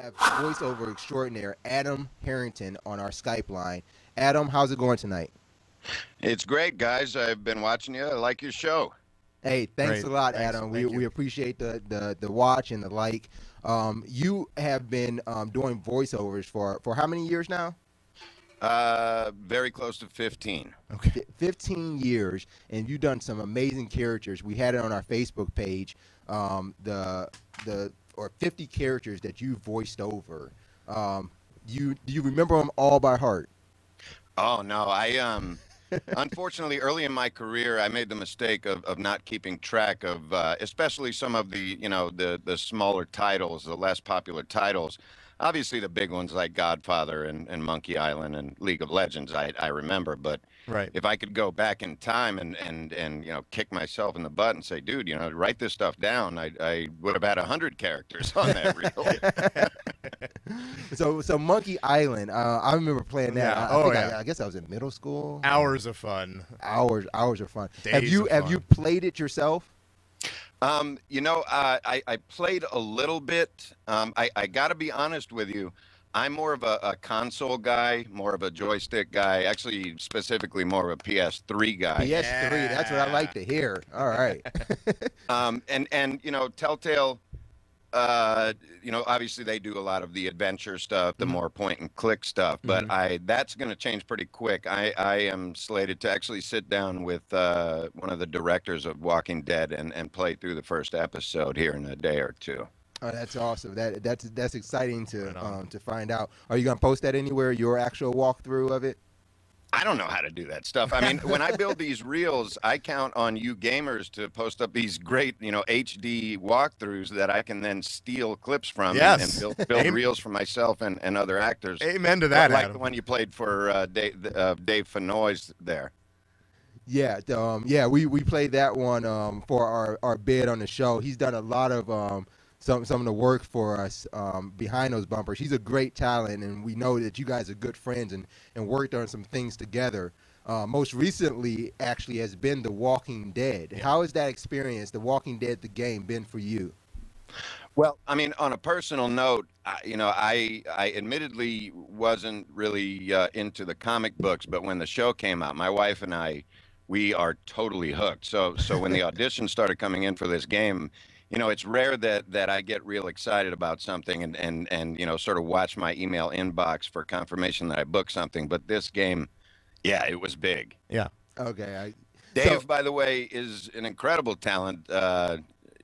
have voiceover extraordinaire Adam Harrington on our Skype line. Adam, how's it going tonight? It's great, guys. I've been watching you. I like your show. Hey, thanks a lot, Thanks. Adam. Thank you. We appreciate the watch and the like. You have been doing voiceovers for how many years now? Very close to 15. Okay. 15 years, and you've done some amazing characters. We had it on our Facebook page. The 50 characters that you voiced over. Do you remember them all by heart? Oh no, I unfortunately early in my career I made the mistake of not keeping track of especially some of the the smaller titles, the less popular titles. Obviously the big ones like Godfather and Monkey Island and League of Legends I remember, but Right. if I could go back in time and kick myself in the butt and say, dude, write this stuff down, I would have had 100 characters on that reel. So Monkey Island, I remember playing that. Yeah. I guess I was in middle school. Hours of fun. Hours are fun. Days Have you of fun. played it yourself? I played a little bit. I got to be honest with you. I'm more of a console guy, more of a joystick guy, actually specifically more of a PS3 guy. PS3, that's what I like to hear. All right. And Telltale, obviously they do a lot of the adventure stuff, the more point and click stuff, but that's going to change pretty quick. I am slated to actually sit down with one of the directors of Walking Dead and play through the first episode here in a day or two. Oh, that's awesome. That's exciting to find out. Are you gonna post that anywhere? Your actual walkthrough of it? I don't know how to do that stuff. I mean, when I build these reels, I count on you gamers to post up these great, HD walkthroughs that I can then steal clips from and build reels for myself and other actors. Amen to that, like Adam. the one you played for Dave Fenoy's there. Yeah, we played that one for our bid on the show. He's done a lot of some of the work for us behind those bumpers. He's a great talent, and we know that you guys are good friends and worked on some things together. Most recently, actually, has been The Walking Dead. Yeah. How has that experience, The Walking Dead, the game, been for you? Well, I mean, on a personal note, I admittedly wasn't really into the comic books, but when the show came out, my wife and we are totally hooked. So when the auditions started coming in for this game, it's rare that I get real excited about something and sort of watch my email inbox for confirmation that I booked something. But this game, yeah, it was big. Yeah. Okay. Dave, by the way, is an incredible talent.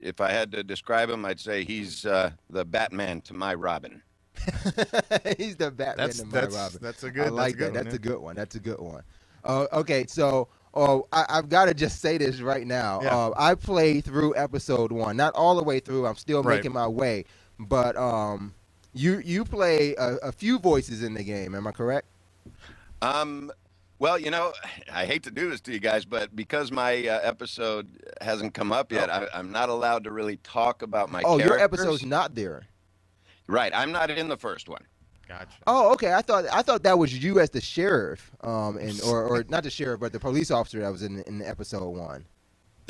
If I had to describe him, I'd say he's the Batman to my Robin. He's the Batman to my Robin. That's a good. I like that. That's a good one. That's a good one. Okay, so. I've got to just say this right now. Yeah. I played through episode 1, not all the way through. I'm still making my way. But you play a few voices in the game. Am I correct? Well, I hate to do this to you guys, but because my episode hasn't come up yet, I'm not allowed to really talk about my characters. Your episode's not there. Right. I'm not in the first one. Gotcha. Oh, okay. I thought that was you as the sheriff, or not the sheriff, but the police officer that was in episode 1.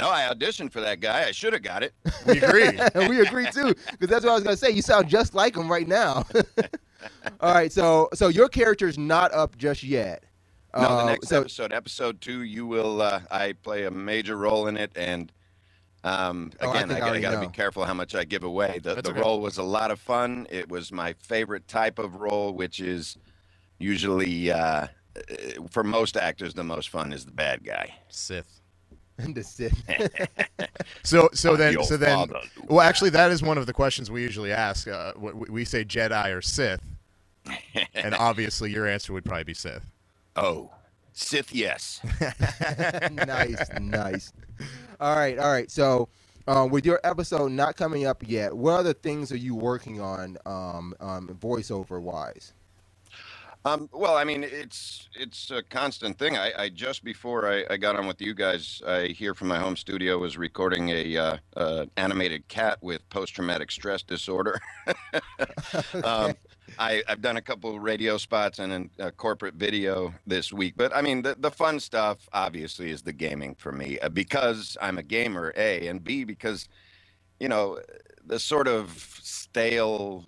No, I auditioned for that guy. I should have got it. We agree. We agree too, because that's what I was gonna say. You sound just like him right now. All right. So your character's not up just yet. No, the next episode 2, you will. I play a major role in it, and again, I got to be careful how much I give away. The role was a lot of fun. It was my favorite type of role, which is usually, for most actors, the most fun is the bad guy. Sith. The Sith. So then, well, actually, that is one of the questions we usually ask. We say Jedi or Sith, and obviously your answer would probably be Sith. Oh, Sith, yes. Nice. All right. So, with your episode not coming up yet, what other things are you working on, voiceover wise? Well, I mean, it's a constant thing. I just before I got on with you guys, I here from my home studio was recording a animated cat with post-traumatic stress disorder. Okay. I've done a couple of radio spots and a corporate video this week. But, I mean, the fun stuff, obviously, is the gaming for me. Because I'm a gamer, A, and B, because, you know, the sort of stale,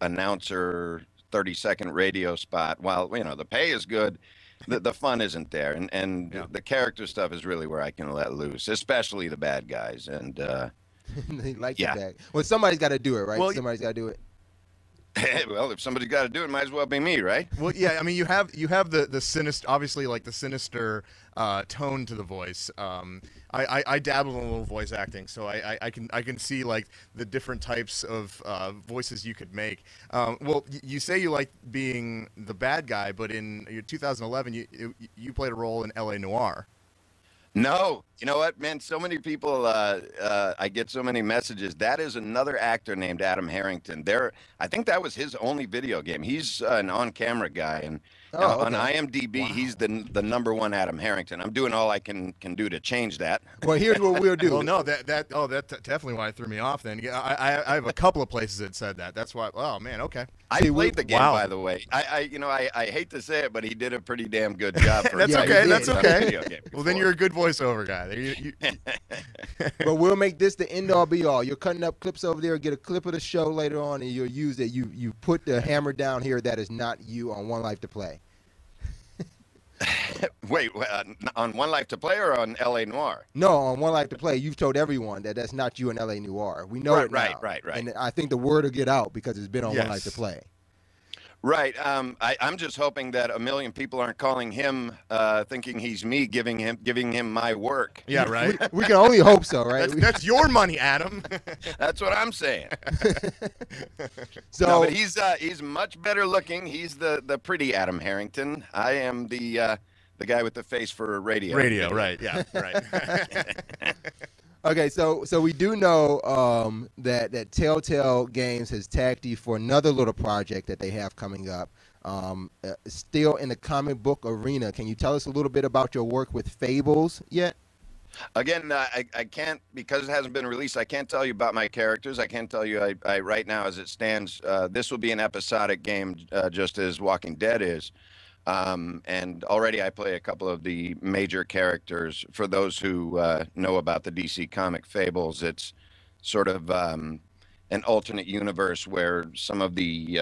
announcer 30-second radio spot. While, the pay is good, the fun isn't there. And Yeah. the character stuff is really where I can let loose, especially the bad guys. And They like yeah. the bag. Well, somebody's got to do it, right? Well, Somebody's got to do it. Well, if somebody's got to do it, might as well be me, right? Well, yeah. I mean, you have the sinister, obviously, like the sinister tone to the voice. I dabble in a little voice acting, so I can see like the different types of voices you could make. Well, you say you like being the bad guy, but in 2011, you played a role in L.A. Noire. No, you know what, man? So many people, I get so many messages. That is another actor named Adam Harrington. I think that was his only video game. He's an on-camera guy, and on IMDb, he's the #1 Adam Harrington. I'm doing all I can do to change that. Well, here's what we'll do. Well, no, that definitely why it threw me off. Then I have a couple of places that said that. That's why. Oh man, okay. I played the game, by the way. I hate to say it, but he did a pretty damn good job. For That's okay. That's okay. Well, then you're a good voiceover guy. But we'll make this the end all be all. You're cutting up clips over there. Get a clip of the show later on, and you'll use it. You put the hammer down here. That is not you on 1Life2Play. Wait, on 1Life2Play or on L.A. Noire? No, on 1Life2Play, you've told everyone that that's not you in L.A. Noire. We know it now. Right. And I think the word will get out because it's been on 1Life2Play. Right. I'm just hoping that a million people aren't calling him, thinking he's me, giving him my work. Yeah, right. We can only hope so, right? That's your money, Adam. That's what I'm saying. So, no, but he's much better looking. He's the pretty Adam Harrington. I am the guy with the face for radio. Radio, right? Yeah, right. okay, so we do know that Telltale Games has tagged you for another little project that they have coming up. Still in the comic book arena. Can you tell us a little bit about your work with Fables yet? Again, I can't, because it hasn't been released, I can't tell you about my characters. I can't tell you, I right now as it stands, this will be an episodic game just as Walking Dead is. And already I play a couple of the major characters. For those who know about the DC comic Fables, it's sort of an alternate universe where some of the,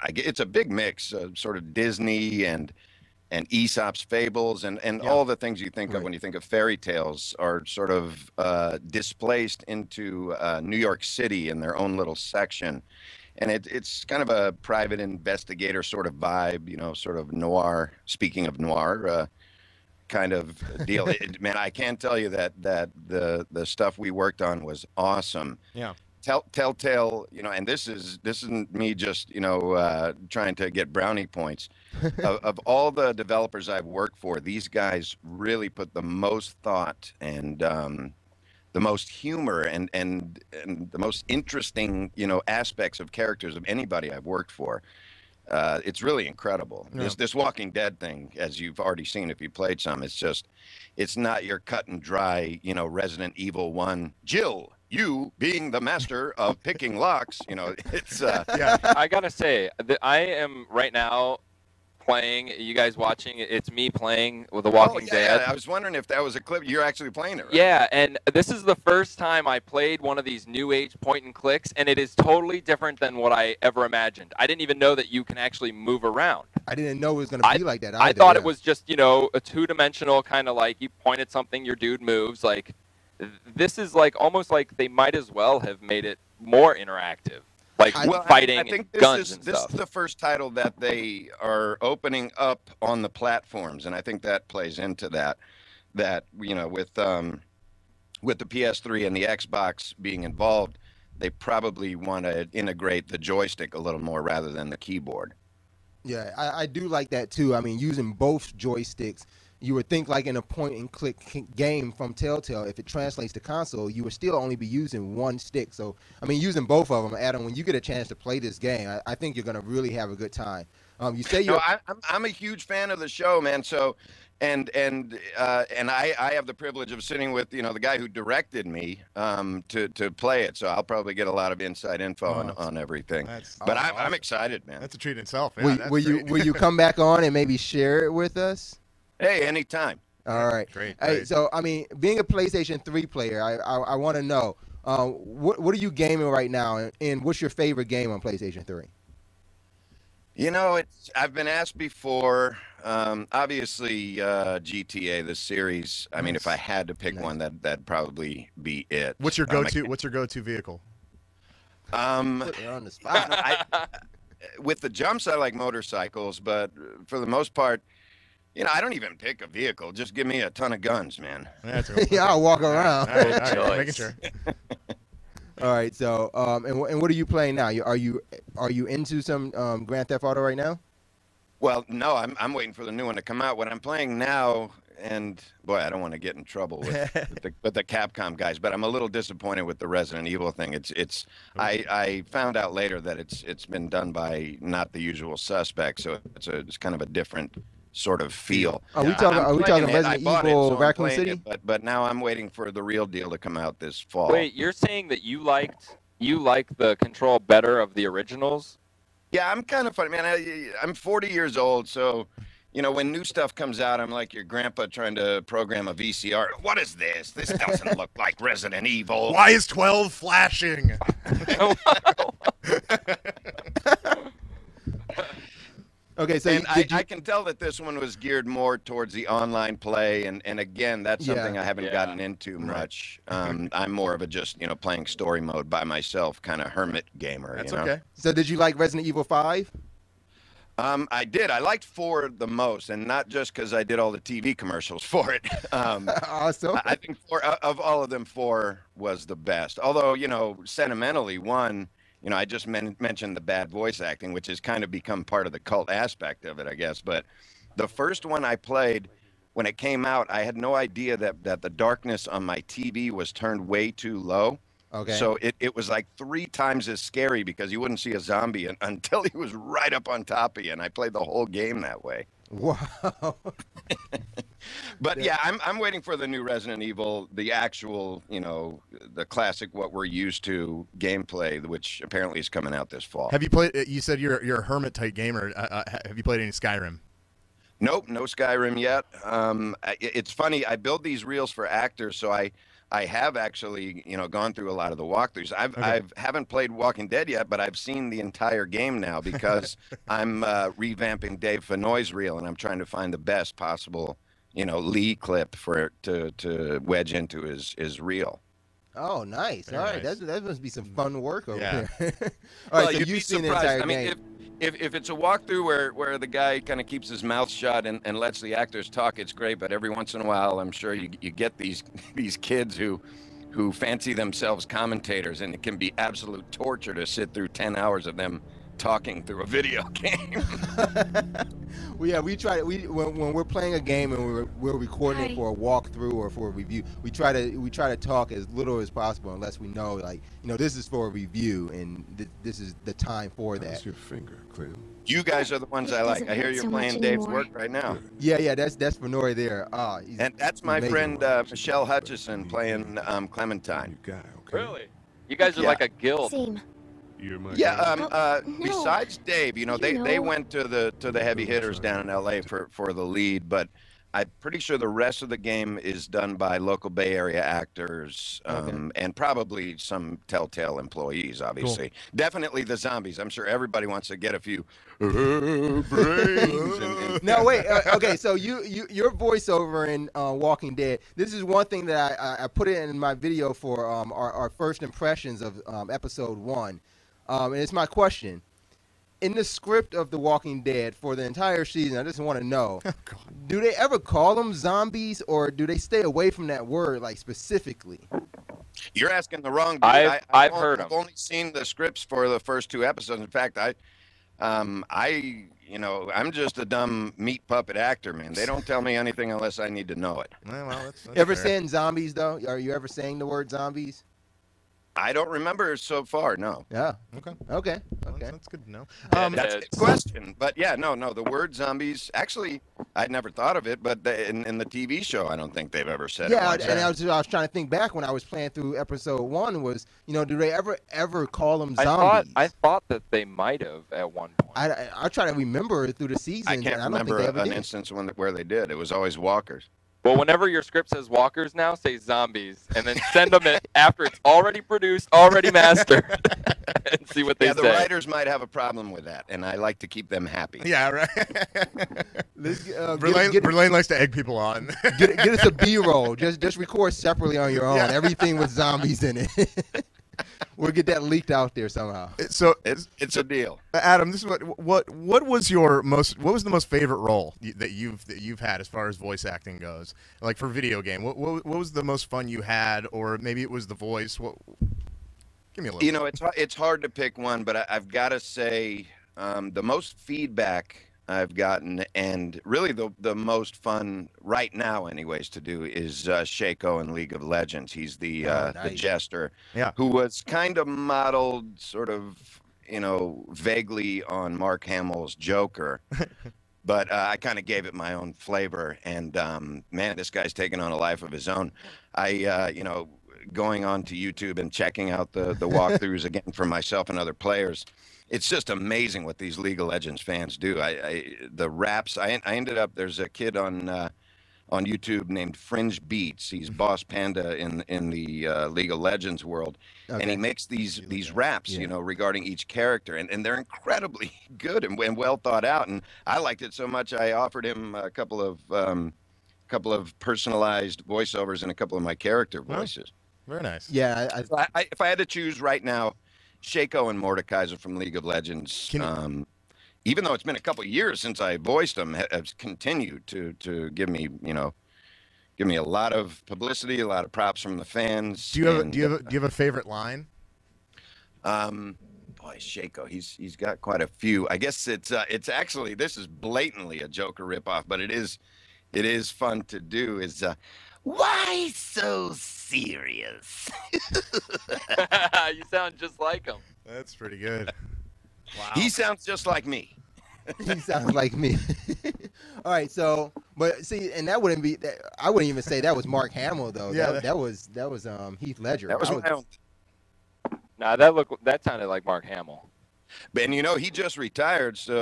it's a big mix, sort of Disney and Aesop's fables and all the things you think of when you think of fairy tales are sort of displaced into New York City in their own little section. And it's kind of a private investigator sort of vibe, sort of noir, speaking of noir, kind of deal. Man, I can tell you that the stuff we worked on was awesome. Yeah. Telltale, and this isn't me just, trying to get brownie points. Of all the developers I've worked for, these guys really put the most thought and the most humor and the most interesting, aspects of characters of anybody I've worked for. It's really incredible. Yeah. This Walking Dead thing, as you've already seen if you played some, it's not your cut and dry, Resident Evil 1, Jill, you being the master of picking locks, it's yeah. I gotta say that I am right now playing, you guys watching, it's me playing with The Walking Dead. Yeah, I was wondering if that was a clip. You're actually playing it, right? Yeah, and this is the first time I played one of these new age point and clicks, and it is totally different than what I ever imagined. I didn't even know that you can actually move around. I didn't know it was going to be like that either. I thought it was just, a two-dimensional kind of like you point at something, your dude moves. Like, this is like almost like they might as well have made it more interactive. Like fighting I think guns and this stuff. is the first title that they are opening up on the platforms, and I think that plays into that. That with the PS3 and the Xbox being involved, they probably want to integrate the joystick a little more rather than the keyboard. Yeah, I do like that too. I mean, using both joysticks. You would think like in a point-and-click game from Telltale, if it translates to console, you would still only be using one stick. So, I mean, using both of them, Adam, when you get a chance to play this game, I think you're going to really have a good time. You say you're... No, I'm a huge fan of the show, man. So, and I have the privilege of sitting with, the guy who directed me to play it. So I'll probably get a lot of inside info on everything. But awesome. I'm excited, man. That's a treat in itself. Yeah, will you come back on and maybe share it with us? Hey, anytime. All right. Great. Hey, so I mean, being a PlayStation 3 player, I want to know What are you gaming right now, and what's your favorite game on PlayStation 3? You know, I've been asked before. Obviously, GTA, the series. I mean, if I had to pick one, that'd probably be it. What's your go-to? What's your go-to vehicle? Put it on the spot. With the jumps, I like motorcycles, but for the most part, you know, I don't even pick a vehicle. Just give me a ton of guns, man. Yeah, I'll walk around. All right, making sure. All right, so and what are you playing now? Are you into some Grand Theft Auto right now? Well, no, I'm waiting for the new one to come out. What I'm playing now, and boy, I don't want to get in trouble with the Capcom guys, but I'm a little disappointed with the Resident Evil thing. I found out later that it's been done by not the usual suspects, so it's kind of a different sort of feel. Are we talking Resident Evil Raccoon City? But now I'm waiting for the real deal to come out this fall. Wait, you're saying that you like the control better of the originals? Yeah, I'm kind of funny, man. I'm 40 years old, so you know when new stuff comes out, I'm like your grandpa trying to program a VCR. What is this? This doesn't look like Resident Evil. Why is 12 flashing? Okay, so and I can tell that this one was geared more towards the online play, and again, that's something I haven't gotten into much. I'm more of a just playing story mode by myself, kind of hermit gamer. That's okay. So did you like Resident Evil 5? I did. I liked 4 the most, and not just because I did all the TV commercials for it. Awesome. I think of all of them, 4 was the best. Although sentimentally, 1. I just mentioned the bad voice acting, which has kind of become part of the cult aspect of it, I guess. But the first one I played, when it came out, I had no idea that the darkness on my TV was turned way too low. Okay. So it was like 3 times as scary because you wouldn't see a zombie until he was right up on top of you. And I played the whole game that way. Wow. But yeah, I'm waiting for the new Resident Evil, the actual, the classic, what we're used to gameplay, which apparently is coming out this fall. Have you played? You said you're a hermit type gamer. Have you played any Skyrim? Nope, no Skyrim yet. It's funny. I build these reels for actors, so I have actually, gone through a lot of the walkthroughs. I haven't played Walking Dead yet, but I've seen the entire game now because I'm revamping Dave Fennoy's reel, and I'm trying to find the best possible, Lee clip for to wedge into his reel. Oh, nice. Very All right, nice. that must be some fun work over there. All Well, right, so you'd be you've seen the surprised. entire I mean, game. if it's a walkthrough where the guy kind of keeps his mouth shut and lets the actors talk, it's great. But every once in a while, I'm sure you get these kids who fancy themselves commentators, and it can be absolute torture to sit through 10 hours of them talking through a video game. Well, yeah, we try to when we're playing a game and we're recording it for a walkthrough or for a review. We try to talk as little as possible unless we know, this is for a review and this is the time for that. How's your finger, Clem? You guys are the ones I like. I hear you're playing Dave's work right now. Yeah, that's Fennoy there. And that's my friend Michelle Hutchison playing Clementine. You got it, okay? Really? You guys are like a guild. Same. You're my Yeah, no. besides Dave, they went to the heavy hitters down in LA for the lead, but I'm pretty sure the rest of the game is done by local Bay Area actors, and probably some Telltale employees, obviously. Cool. Definitely the zombies. I'm sure everybody wants to get a few brains. No, wait. Okay, so your voiceover in Walking Dead. This is one thing that I put it in my video for our first impressions of episode 1. And it's my question. In the script of The Walking Dead for the entire season, I just want to know, do they ever call them zombies, or do they stay away from that word, specifically? You're asking the wrong dude. I've heard them. I've only seen the scripts for the first 2 episodes. In fact, I'm just a dumb meat puppet actor, man. They don't tell me anything unless I need to know it. Well, that's Ever fair. saying zombies, though? Are you ever saying the word zombies? I don't remember so far, no. Yeah. Okay. Okay. That's good to know. That's a good question. But yeah, no, the word zombies, actually, I'd never thought of it, but in the TV show, I don't think they've ever said it. Yeah, and I was trying to think back when I was playing through episode 1 was, do they ever call them zombies? I thought that they might have at one point. I try to remember through the seasons. I can't and I don't remember think they ever an did. instance where they did. It was always walkers. Well, whenever your script says walkers now, say zombies, and then send them it after it's already produced, already mastered, and see what they Yeah, say. the writers might have a problem with that, and I like to keep them happy. Yeah, right. Verlaine Verlaine likes to egg people on. get us a B-roll. Just record separately on your own. Yeah. Everything with zombies in it. We'll get that leaked out there somehow. So It's a deal. Adam, this is what was your what was the most favorite role that you've had as far as voice acting goes? Like for video game, what was the most fun you had, or maybe it was the voice? Give me a little. You know, it's hard to pick one, but I've got to say the most feedback I've gotten, and really the most fun right now, anyways, to do is Shaco in League of Legends. He's the Nice. the jester, Yeah. who was kind of modeled, sort of, vaguely on Mark Hamill's Joker. But I kind of gave it my own flavor, and man, this guy's taking on a life of his own. Going on to YouTube and checking out the walkthroughs again for myself and other players, it's just amazing what these League of Legends fans do. The raps. I ended up. There's a kid on YouTube named Fringe Beats. He's Boss Panda in the League of Legends world, and he makes these raps, regarding each character, and they're incredibly good and well thought out. And I liked it so much, I offered him a couple of personalized voiceovers and a couple of my character voices. Very nice. Yeah, If I had to choose right now, Shaco and Mordekaiser from League of Legends, even though it's been a couple of years since I voiced them, have continued to give me a lot of publicity, a lot of props from the fans. Do you have a favorite line? Boy, Shaco, he's got quite a few. I guess it's actually, this is blatantly a Joker ripoff, but it is fun to do. Is why so serious? You sound just like him. That's pretty good. Wow. He sounds just like me. he sounds like me. All right, so but see, and that wouldn't be. I wouldn't even say that was Mark Hamill though. Yeah, that was Heath Ledger. That was my own. Nah, that sounded like Mark Hamill. And he just retired, so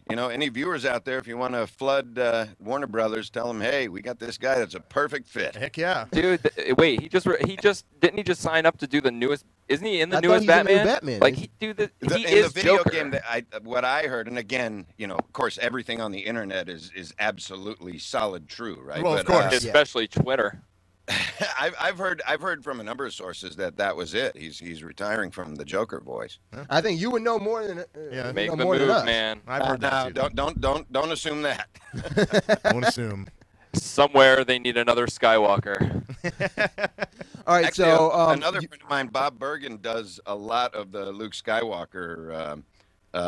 any viewers out there, if you want to flood Warner Brothers, tell them, hey, we got this guy that's a perfect fit. Heck yeah. Dude, wait, he just didn't he just sign up to do the newest? Isn't he in the I thought newest he's in the Batman? new Batman. Like Is he In is the video Joker. game what I heard, and again, of course, everything on the internet is absolutely solid true, right? Well, of course. Especially Twitter. I've heard from a number of sources that was it. He's ritiring from the Joker voice. I think you would know more than Make know the more move, than us. man. I've heard that too. Don't assume that. Don't assume. Somewhere they need another Skywalker. All right, Actually, so another friend of mine, Bob Bergen, does a lot of the Luke Skywalker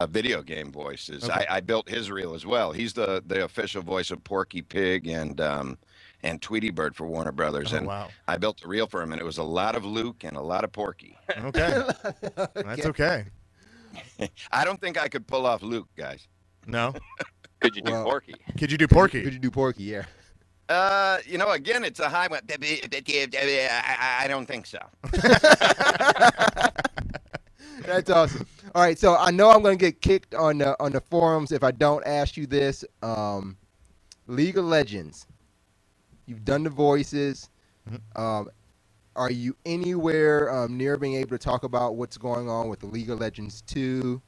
video game voices. Okay. I built his reel as well. He's the official voice of Porky Pig and Tweety Bird for Warner Brothers. Oh, and wow. I built a reel for him, and it was a lot of Luke and a lot of Porky. Okay. That's okay. I don't think I could pull off Luke, guys. No. Could you do Well, Porky? Could you do Porky? could you do Porky? Yeah. Again, it's a high one. I don't think so. That's awesome. All right, so I know I'm going to get kicked on the forums if I don't ask you this. League of Legends. You've done the voices. Are you anywhere near being able to talk about what's going on with the League of Legends 2?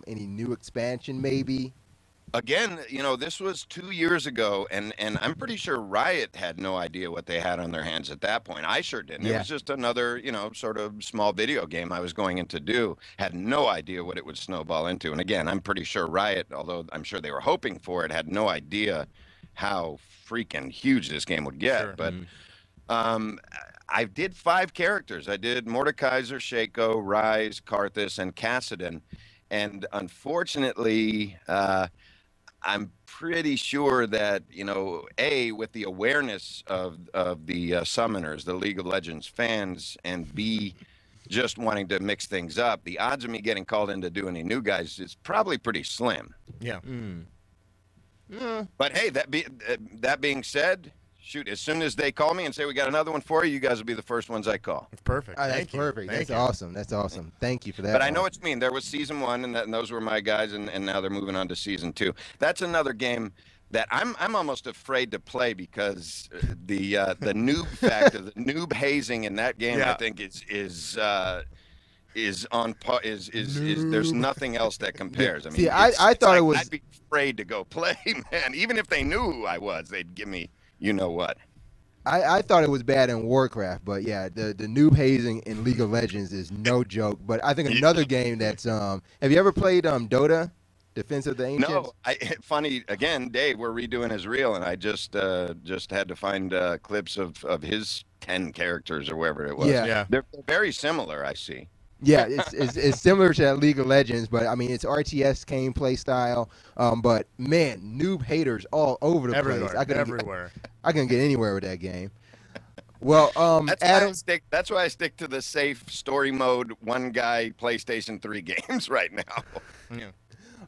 Any new expansion, maybe? Again, this was 2 years ago, and I'm pretty sure Riot had no idea what they had on their hands at that point. I sure didn't. Yeah. It was just another, sort of small video game I was going in to do. Had no idea what it would snowball into. And again, I'm pretty sure Riot, although I'm sure they were hoping for it, had no idea how freaking huge this game would get. Sure. But I did 5 characters. I did Mordekaiser, Shaco, Rise, Karthus, and Kassadin. And unfortunately, I'm pretty sure that, A, with the awareness of the summoners, the League of Legends fans, and B, just wanting to mix things up, the odds of me getting called in to do any new guys is probably pretty slim. Yeah. But hey, that being said, shoot, as soon as they call me and say we got another one for you, you guys will be the first ones I call. It's perfect. That's Thank you. perfect. Thank That's you. awesome. That's awesome. Thank you for that. But I know one. what you mean. There was season 1, and those were my guys, and now they're moving on to season 2. That's another game that I'm almost afraid to play because the noob factor, the noob hazing in that game, I think is on par. Is there's nothing else that compares. I mean, see, I thought it was. I'd be afraid to go play, man. Even if they knew who I was, they'd give me, you know what. I thought it was bad in Warcraft, but yeah, the noob hazing in League of Legends is no joke. But I think another game that's have you ever played Dota, Defense of the Ancients? No, funny again, Dave. We're redoing his reel, and I just had to find clips of his 10 characters or whatever it was. Yeah. They're very similar. I see. Yeah, it's similar to that League of Legends, but I mean it's RTS gameplay style. But man, noob haters all over the place. Everywhere. I couldn't get anywhere with that game. Well, Adam, that's why I stick to the safe story mode, one guy PlayStation 3 games right now. Yeah.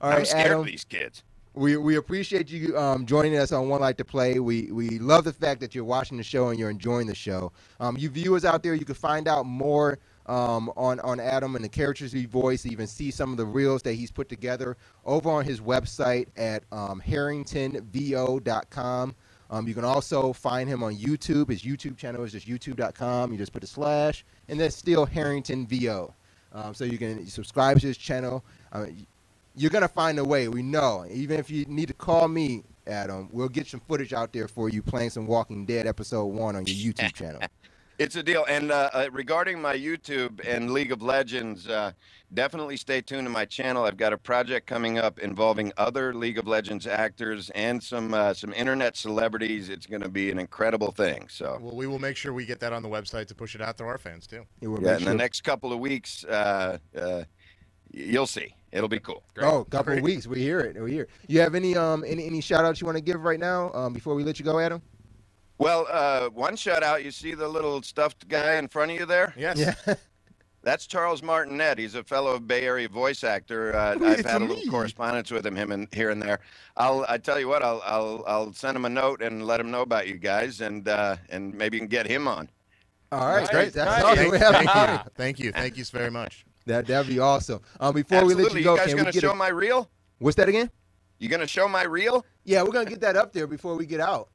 All right, I'm scared Adam, of these kids. we appreciate you joining us on 1Life2Play. We love the fact that you're watching the show and you're enjoying the show. You viewers out there, you can find out more on Adam and the characters he voiced, even see some of the reels that he's put together over on his website at harringtonvo.com. You can also find him on YouTube. His YouTube channel is just youtube.com. You just put a / and that's still Harrington VO. So you can subscribe to his channel. You're going to find a way. We know. Even if you need to call me, Adam, we'll get some footage out there for you playing some Walking Dead episode 1 on your YouTube channel. It's a deal. And regarding my YouTube and League of Legends, definitely stay tuned to my channel. I've got a project coming up involving other League of Legends actors and some internet celebrities. It's going to be an incredible thing. So, well, we will make sure we get that on the website to push it out to our fans too. Yeah, in the next couple of weeks, you'll see. It'll be cool. Great. Oh, couple of weeks. We hear it. We hear it. You have any shout outs you want to give right now before we let you go, Adam? Well, one shout out. You see the little stuffed guy in front of you there? Yes. Yeah. That's Charles Martinet. He's a fellow Bay Area voice actor. I've had a little correspondence with him here and there. I tell you what, I'll send him a note and let him know about you guys, and maybe you can get him on. All right, great. That's awesome. Thank you very much. That'd be awesome. Before we let you go, you guys gonna show my reel? What's that again? You gonna show my reel? Yeah, we're gonna get that up there before we get out.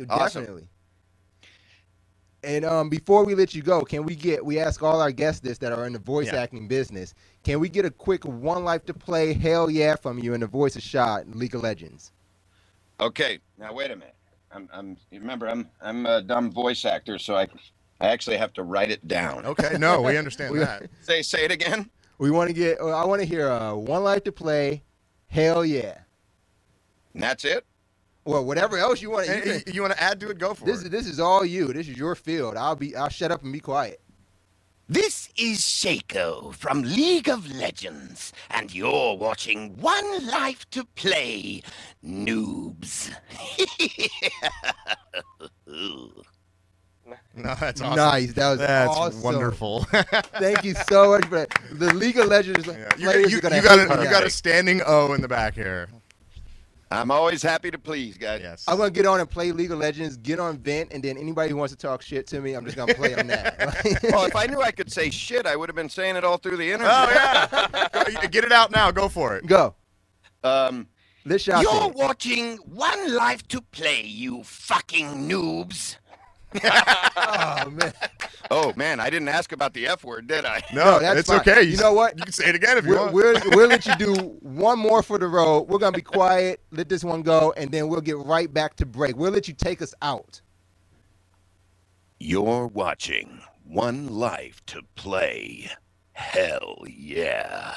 Awesome. Definitely. And before we let you go, we ask all our guests this that are in the voice acting business, can we get a quick 1Life2Play hell yeah from you in the voice of Shot in League of Legends? Okay, now wait a minute. I'm a dumb voice actor, so I actually have to write it down. Okay, no, we understand that. Say it again. I want to hear 1Life2Play hell yeah. And that's it? Well, whatever else you want to you want to add to it, go for it. This is all you. This is your field. I'll shut up and be quiet. This is Shaco from League of Legends, and you're watching 1Life2Play, noobs. No, that's awesome. Nice. That's awesome. Wonderful. Thank you so much for that. The League of Legends players you are going to got a standing O in the back here. I'm always happy to please, guys. Yes. I'm going to get on and play League of Legends, get on Vent, and then anybody who wants to talk shit to me, I'm just going to play on that. Well, if I knew I could say shit, I would have been saying it all through the interview. Oh, yeah. Get it out now. Go for it. Go. You're watching 1Life2Play, you fucking noobs. Oh, man. Oh, man, I didn't ask about the F word, did I? No, it's fine. Okay. You know what? You can say it again if you want. We'll let you do one more for the road. We're going to be quiet, let this one go, and then we'll get right back to break. We'll let you take us out. You're watching 1Life2Play. Hell yeah.